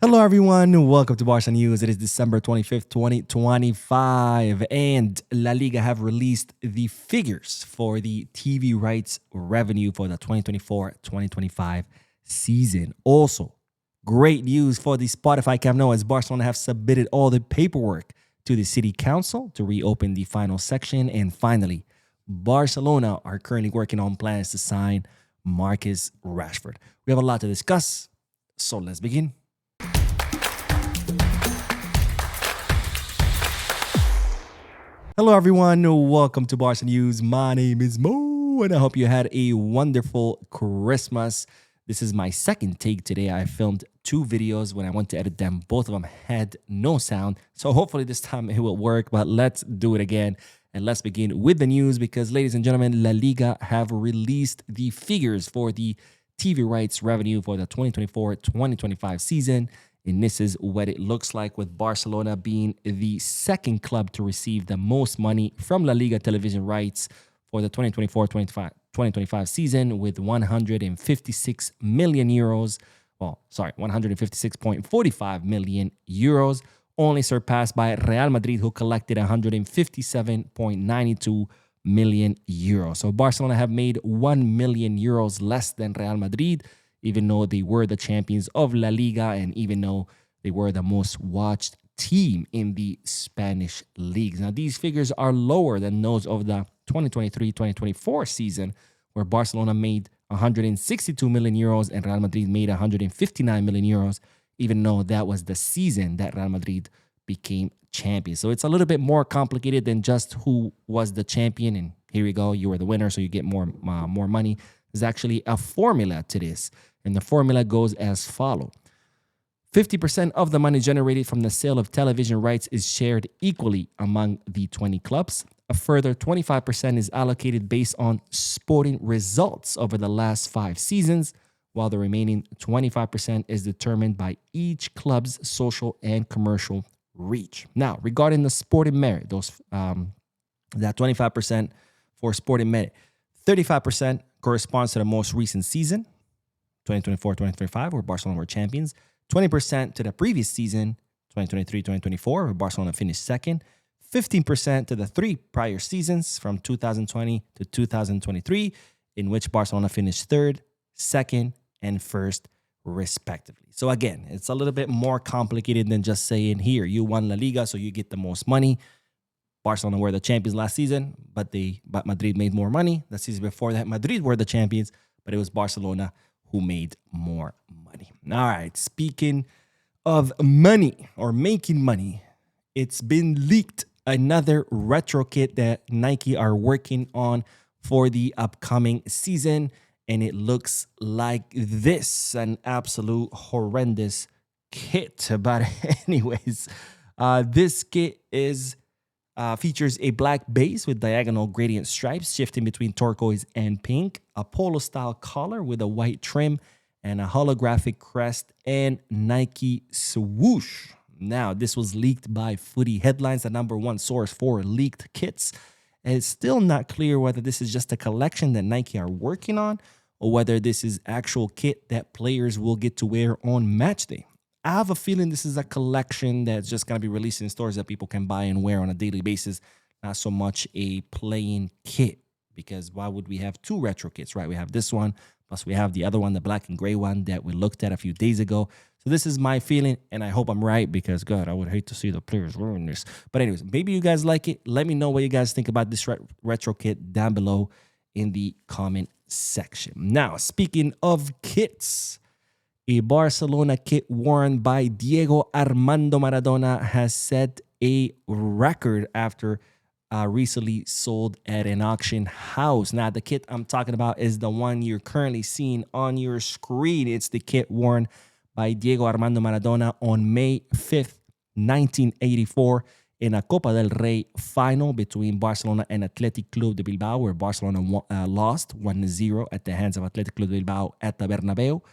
Hello, everyone. Welcome to Barca News. It is December 25th, 2025, and La Liga have released the figures for the TV rights revenue for the 2024-2025 season. Also, great news for the Spotify Camp Nou as Barcelona have submitted all the paperwork to the City Council to reopen the final section. And finally, Barcelona are currently working on plans to sign Marcus Rashford. We have a lot to discuss, so let's begin. Hello, everyone. Welcome to Barca News. My name is Mo, and I hope you had a wonderful Christmas. This is my second take today. I filmed two videos. When I went to edit them, both of them had no sound. So hopefully this time it will work, but let's do it again. And let's begin with the news because, ladies and gentlemen, La Liga have released the figures for the TV rights revenue for the 2024-2025 season. And this is what it looks like, with Barcelona being the second club to receive the most money from La Liga television rights for the 2024-2025 season, with 156 million euros. Well, sorry, 156.45 million euros, only surpassed by Real Madrid, who collected 157.92 million euros. So Barcelona have made 1 million euros less than Real Madrid, even though they were the champions of La Liga and even though they were the most watched team in the Spanish leagues. Now, these figures are lower than those of the 2023-2024 season, where Barcelona made 162 million euros and Real Madrid made 159 million euros, even though that was the season that Real Madrid became champions. So it's a little bit more complicated than just who was the champion and here you go, you were the winner, so you get more money. There's actually a formula to this. And the formula goes as follows. 50% of the money generated from the sale of television rights is shared equally among the 20 clubs. A further 25% is allocated based on sporting results over the last 5 seasons, while the remaining 25% is determined by each club's social and commercial reach. Now, regarding the sporting merit, that 25% for sporting merit, 35% corresponds to the most recent season, 2024-2025, where Barcelona were champions. 20% to the previous season, 2023-2024, where Barcelona finished second. 15% to the 3 prior seasons from 2020 to 2023, in which Barcelona finished third, second, and first, respectively. So again, it's a little bit more complicated than just saying, here, you won La Liga, so you get the most money. Barcelona were the champions last season, but Madrid made more money. The season before that, Madrid were the champions, but it was Barcelona who made more money. All right, speaking of money or making money, it's been leaked another retro kit that Nike are working on for the upcoming season, and it looks like this, an absolute horrendous kit. But anyways, this kit features a black base with diagonal gradient stripes shifting between turquoise and pink, a polo-style collar with a white trim, and a holographic crest and Nike swoosh. Now, this was leaked by Footy Headlines, the #1 source for leaked kits. And it's still not clear whether this is just a collection that Nike are working on or whether this is actual kit that players will get to wear on match day. I have a feeling this is a collection that's just going to be released in stores that people can buy and wear on a daily basis, not so much a playing kit, because why would we have 2 retro kits, right? We have this one, plus we have the other one, the black and gray one that we looked at a few days ago. So this is my feeling, and I hope I'm right because, God, I would hate to see the players wearing this. But anyways, maybe you guys like it. Let me know what you guys think about this retro kit down below in the comment section. Now, speaking of kits, a Barcelona kit worn by Diego Armando Maradona has set a record after recently sold at an auction house. Now, the kit I'm talking about is the one you're currently seeing on your screen. It's the kit worn by Diego Armando Maradona on May 5th, 1984, in a Copa del Rey final between Barcelona and Athletic Club de Bilbao, where Barcelona lost 1-0 at the hands of Athletic Club de Bilbao at the Bernabeu.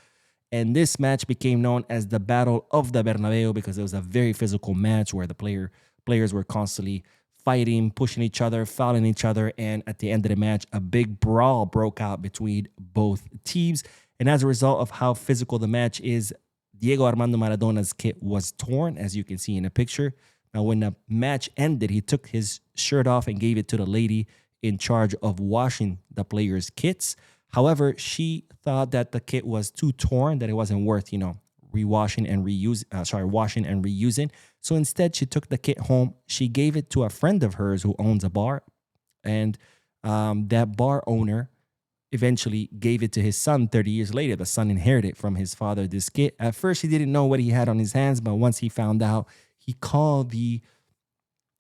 And this match became known as the Battle of the Bernabeu because it was a very physical match where the players were constantly fighting, pushing each other, fouling each other. And at the end of the match, a big brawl broke out between both teams. And as a result of how physical the match is, Diego Armando Maradona's kit was torn, as you can see in the picture. Now, when the match ended, he took his shirt off and gave it to the lady in charge of washing the players' kits. However, she thought that the kit was too torn, that it wasn't worth, washing and reusing. So instead, she took the kit home. She gave it to a friend of hers who owns a bar, and that bar owner eventually gave it to his son 30 years later. The son inherited from his father this kit. At first, he didn't know what he had on his hands, but once he found out, he called the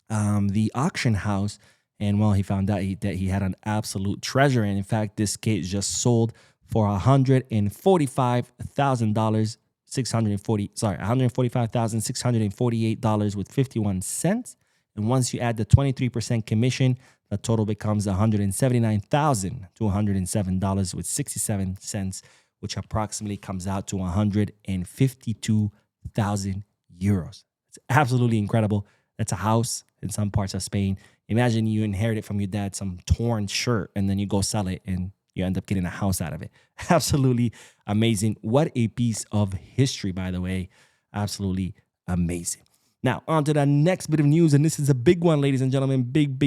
auction house, and well, he found out that he had an absolute treasure. And in fact, this kit just sold for $145,648 with 51 cents. And once you add the 23% commission, the total becomes $179,207 with 67 cents, which approximately comes out to 152,000 euros. It's absolutely incredible. That's a house in some parts of Spain. Imagine you inherit it from your dad, some torn shirt, and then you go sell it and you end up getting a house out of it. Absolutely amazing. What a piece of history, by the way. Absolutely amazing. Now, on to the next bit of news, and this is a big one, ladies and gentlemen. Big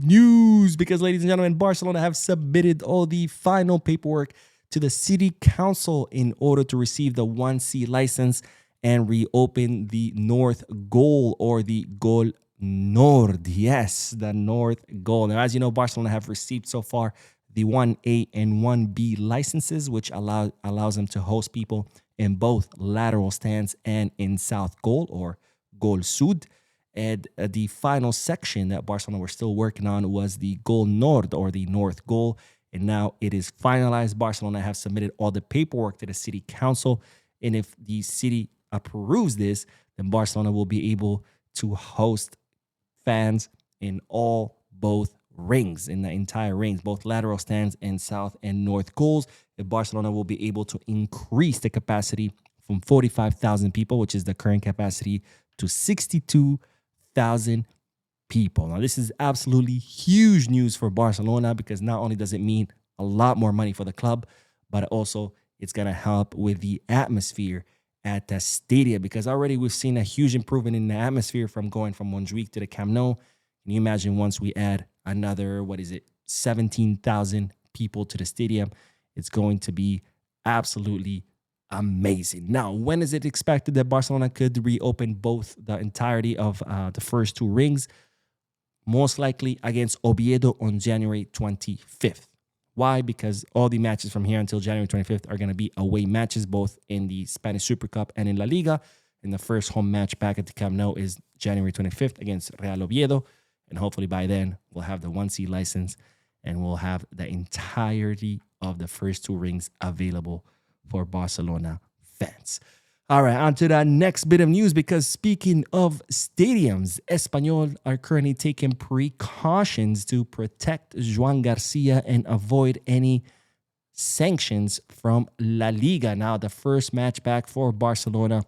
news, because, ladies and gentlemen, Barcelona have submitted all the final paperwork to the city council in order to receive the 1C license and reopen the North Goal, or the Gol Nord. Yes, the North Goal. Now, as you know, Barcelona have received so far the 1A and 1B licenses, which allows them to host people in both lateral stands and in South Goal, or Gol Sud. And the final section that Barcelona were still working on was the Gol Nord, or the North Goal. And now it is finalized. Barcelona have submitted all the paperwork to the city council. And if the city approves this, then Barcelona will be able to host fans in both rings, in the entire rings, both lateral stands and South and North goals. If Barcelona will be able to increase the capacity from 45,000 people, which is the current capacity, to 62,000 people. Now, this is absolutely huge news for Barcelona, because not only does it mean a lot more money for the club, but also it's going to help with the atmosphere at the stadium, because already we've seen a huge improvement in the atmosphere from going from Montjuic to the Camp Nou. Can you imagine once we add another, 17,000 people to the stadium? It's going to be absolutely amazing. Now, when is it expected that Barcelona could reopen the entirety of the first two rings? Most likely against Oviedo on January 25th. Why? Because all the matches from here until January 25th are going to be away matches, both in the Spanish Super Cup and in La Liga. And the first home match back at the Camp Nou is January 25th against Real Oviedo. And hopefully by then, we'll have the 1C license and we'll have the entirety of the first two rings available for Barcelona fans. All right, on to the next bit of news, because speaking of stadiums, Espanyol are currently taking precautions to protect Jan Garcia and avoid any sanctions from La Liga. Now, the first match back for Barcelona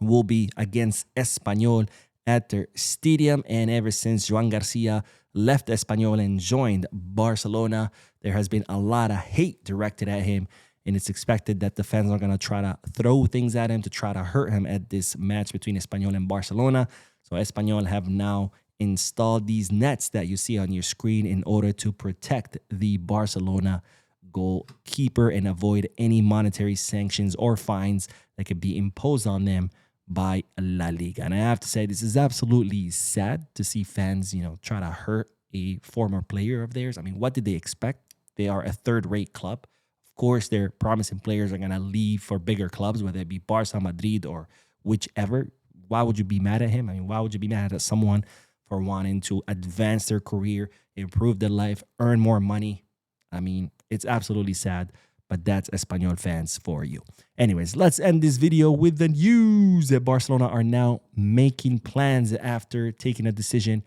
will be against Espanyol at their stadium. And ever since Jan Garcia left Espanyol and joined Barcelona, there has been a lot of hate directed at him. And it's expected that the fans are going to try to throw things at him to try to hurt him at this match between Espanyol and Barcelona. So Espanyol have now installed these nets that you see on your screen in order to protect the Barcelona goalkeeper and avoid any monetary sanctions or fines that could be imposed on them by La Liga. And I have to say, this is absolutely sad to see fans, try to hurt a former player of theirs. I mean, what did they expect? They are a third-rate club. Of course, their promising players are going to leave for bigger clubs, whether it be Barça, Madrid, or whichever. Why would you be mad at him? I mean, why would you be mad at someone for wanting to advance their career, improve their life, earn more money? I mean, it's absolutely sad, but that's Espanyol fans for you. Anyways, let's end this video with the news that Barcelona are now making plans after taking a decision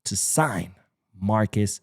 to sign Marcus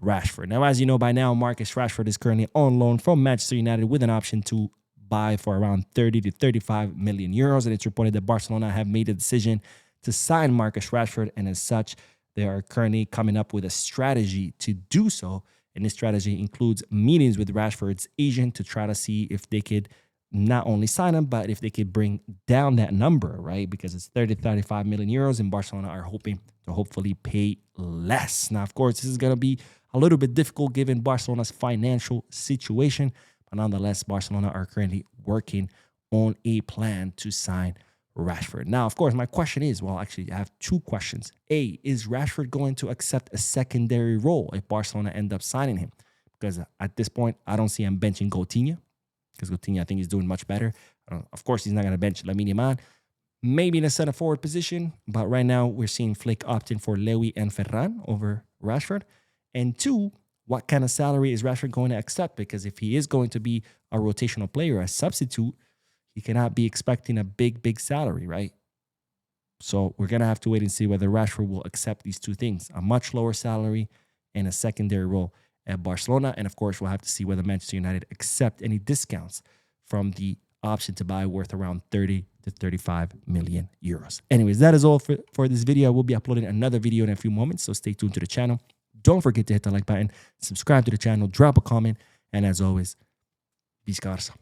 Rashford. Now, as you know by now, Marcus Rashford is currently on loan from Manchester United with an option to buy for around 30 to 35 million euros. And it's reported that Barcelona have made a decision to sign Marcus Rashford. And as such, they are currently coming up with a strategy to do so. And this strategy includes meetings with Rashford's agent to try to see if they could not only sign him, but if they could bring down that number, right? Because it's 30, 35 million euros, and Barcelona are hoping to hopefully pay less. Now, of course, this is going to be a little bit difficult given Barcelona's financial situation, but nonetheless, Barcelona are currently working on a plan to sign Rashford. Now, of course, my question is, well, actually, I have two questions. A, is Rashford going to accept a secondary role if Barcelona end up signing him? Because at this point, I don't see him benching Coutinho, because Coutinho, I think, is doing much better. Of course, he's not going to bench Lamine Yamal. Maybe in a center forward position, but right now we're seeing Flick opting for Lewy and Ferran over Rashford. And two, what kind of salary is Rashford going to accept? Because if he is going to be a rotational player, a substitute, he cannot be expecting a big salary, right? So we're going to have to wait and see whether Rashford will accept these two things, a much lower salary and a secondary role at Barcelona. And of course, we'll have to see whether Manchester United accept any discounts from the option to buy worth around 30 to 35 million euros. Anyways, that is all for this video. I will be uploading another video in a few moments, so stay tuned to the channel. Don't forget to hit the like button, subscribe to the channel, drop a comment, and as always, peace, Barça.